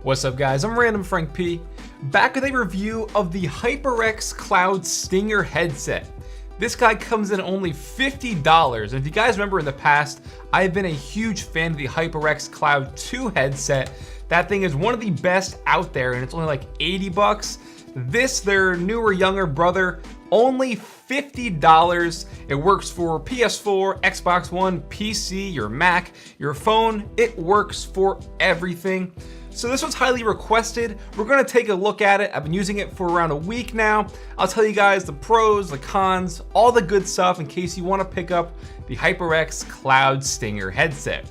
What's up guys, I'm Random Frank P, back with a review of the HyperX Cloud Stinger headset. This guy comes in only $50, and if you guys remember in the past, I've been a huge fan of the HyperX Cloud 2 headset. That thing is one of the best out there, and it's only like 80 bucks. This, their newer, younger brother, only $50. It works for PS4, Xbox One, PC, your Mac, your phone. It works for everything. So this was highly requested. We're gonna take a look at it. I've been using it for around a week now. I'll tell you guys the pros, the cons, all the good stuff in case you wanna pick up the HyperX Cloud Stinger headset.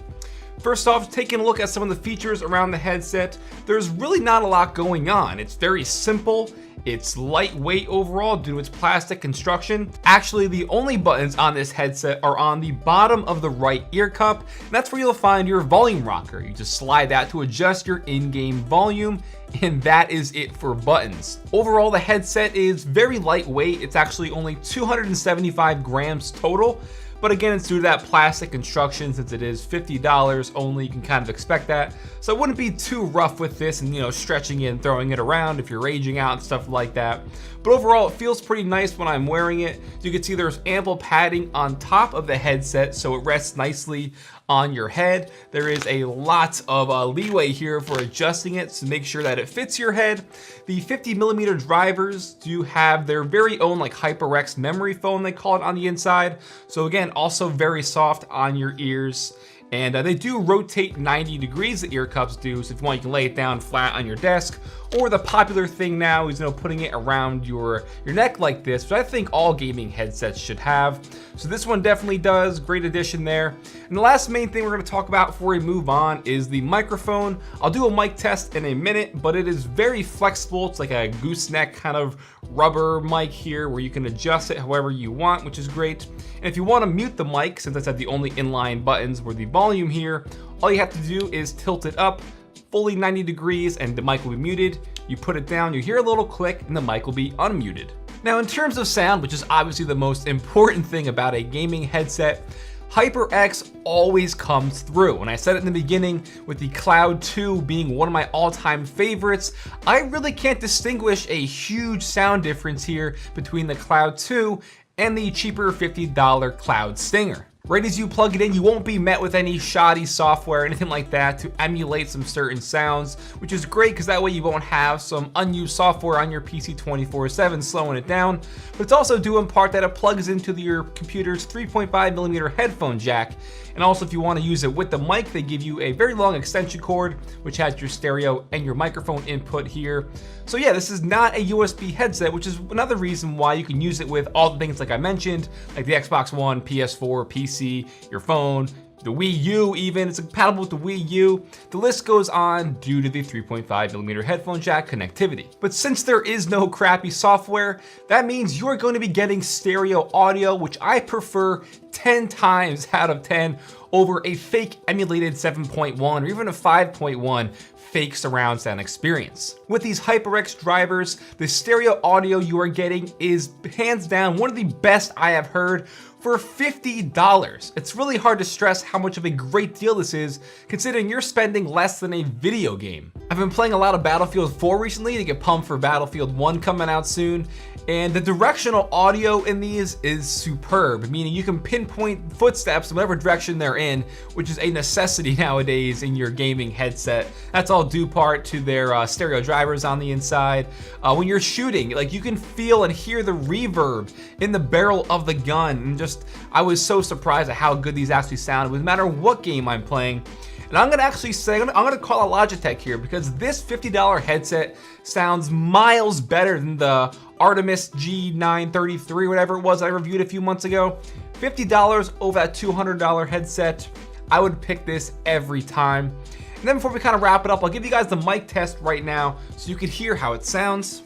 First off, taking a look at some of the features around the headset, there's really not a lot going on. It's very simple. It's lightweight overall due to its plastic construction. Actually, the only buttons on this headset are on the bottom of the right ear cup, and that's where you'll find your volume rocker. You just slide that to adjust your in-game volume, and that is it for buttons. Overall, the headset is very lightweight. It's actually only 275 grams total. But again, it's due to that plastic construction. Since it is $50 only, you can kind of expect that. So I wouldn't be too rough with this and, stretching it and throwing it around if you're raging out and stuff like that. But overall, it feels pretty nice when I'm wearing it. You can see there's ample padding on top of the headset, so it rests nicely on your head. There is a lot of leeway here for adjusting it, so make sure that it fits your head. The 50mm drivers do have their very own HyperX memory foam, they call it, on the inside. So again, also very soft on your ears. And they do rotate 90 degrees, the ear cups do, so if you want, you can lay it down flat on your desk. Or the popular thing now is putting it around your neck like this, which I think all gaming headsets should have. So this one definitely does, great addition there. And the last main thing we're gonna talk about before we move on is the microphone. I'll do a mic test in a minute, but it is very flexible. It's like a gooseneck kind of rubber mic here where you can adjust it however you want, which is great. And if you wanna mute the mic, since I said the only inline buttons were the volume here, all you have to do is tilt it up fully 90 degrees and the mic will be muted. You put it down, you hear a little click, and the mic will be unmuted. Now in terms of sound, which is obviously the most important thing about a gaming headset, HyperX always comes through. And I said it in the beginning, with the Cloud 2 being one of my all-time favorites, I really can't distinguish a huge sound difference here between the Cloud 2 and the cheaper $50 Cloud Stinger. Right as you plug it in, you won't be met with any shoddy software or anything like that to emulate some certain sounds, which is great because that way you won't have some unused software on your PC 24/7 slowing it down. But it's also due in part that it plugs into your computer's 3.5mm headphone jack. And also, if you want to use it with the mic, they give you a very long extension cord, which has your stereo and your microphone input here. So yeah, this is not a USB headset, which is another reason why you can use it with all the things like I mentioned, like the Xbox One, PS4, PC, your phone, the Wii U even, it's compatible with the Wii U. The list goes on due to the 3.5mm headphone jack connectivity. But since there is no crappy software, that means you're going to be getting stereo audio, which I prefer 10 times out of 10 over a fake emulated 7.1 or even a 5.1 fake surround sound experience. With these HyperX drivers, the stereo audio you are getting is hands down one of the best I have heard for $50. It's really hard to stress how much of a great deal this is, considering you're spending less than a video game. I've been playing a lot of Battlefield 4 recently to get pumped for Battlefield 1 coming out soon, and the directional audio in these is superb, meaning you can pinpoint footsteps in whatever direction they're in, which is a necessity nowadays in your gaming headset. That's all due part to their stereo drivers on the inside. When you're shooting, you can feel and hear the reverb in the barrel of the gun, and I was so surprised at how good these actually sound, no matter what game I'm playing. And I'm gonna actually say, I'm gonna call out Logitech here, because this $50 headset sounds miles better than the Artemis G933, whatever it was I reviewed a few months ago. $50 over that $200 headset, I would pick this every time. And then before we kind of wrap it up, I'll give you guys the mic test right now so you can hear how it sounds.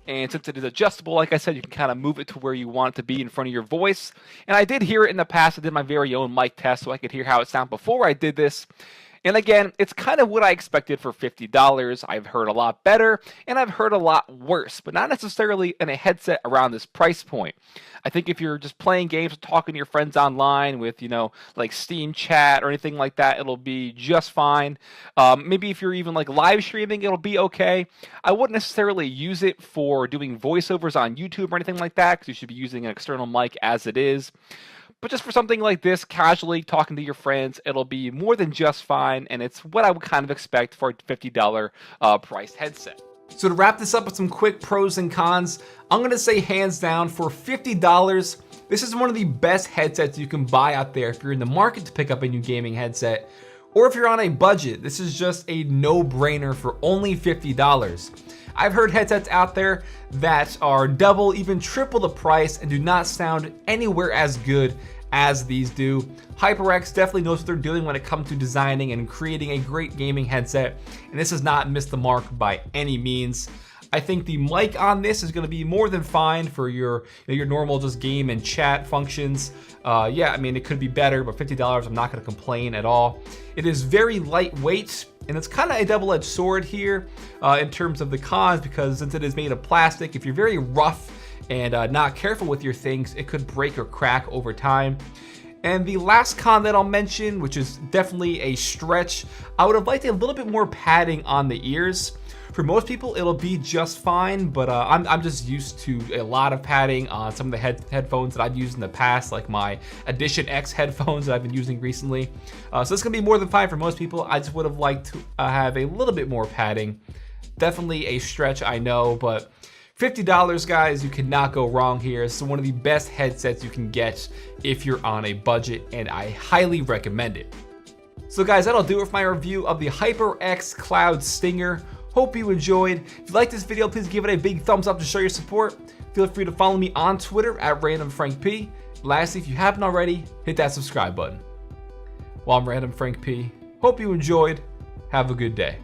And since it is adjustable, like I said, you can kind of move it to where you want it to be in front of your voice. And I did hear it in the past. I did my very own mic test so I could hear how it sounded before I did this. And again, it's kind of what I expected for $50. I've heard a lot better and I've heard a lot worse, but not necessarily in a headset around this price point. I think if you're just playing games or talking to your friends online with, like Steam chat or anything like that, it'll be just fine. Maybe if you're even like live streaming, it'll be okay. I wouldn't necessarily use it for doing voiceovers on YouTube or anything like that, because you should be using an external mic as it is. But just for something like this, casually talking to your friends, it'll be more than just fine, and it's what I would kind of expect for a $50 priced headset. So to wrap this up with some quick pros and cons, I'm gonna say hands down, for $50, this is one of the best headsets you can buy out there if you're in the market to pick up a new gaming headset. Or if you're on a budget, this is just a no-brainer for only $50. I've heard headsets out there that are double, even triple the price and do not sound anywhere as good as these do. HyperX definitely knows what they're doing when it comes to designing and creating a great gaming headset, and this has not missed the mark by any means. I think the mic on this is going to be more than fine for your normal just game and chat functions. Yeah, I mean, it could be better, but $50, I'm not going to complain at all. It is very lightweight, and it's kind of a double-edged sword here in terms of the cons, because since it is made of plastic, if you're very rough and not careful with your things, it could break or crack over time. And the last con that I'll mention, which is definitely a stretch, I would have liked a little bit more padding on the ears. For most people, it'll be just fine, but I'm just used to a lot of padding on some of the headphones that I've used in the past, like my Edition X headphones that I've been using recently. So it's gonna be more than fine for most people. I just would have liked to have a little bit more padding. Definitely a stretch, I know, but $50, guys, you cannot go wrong here. It's one of the best headsets you can get if you're on a budget, and I highly recommend it. So guys, that'll do it for my review of the HyperX Cloud Stinger. Hope you enjoyed. If you like this video, please give it a big thumbs up to show your support. Feel free to follow me on Twitter at RandomFrankP. Lastly, if you haven't already, hit that subscribe button. Well, I'm Random Frank P. Hope you enjoyed. Have a good day.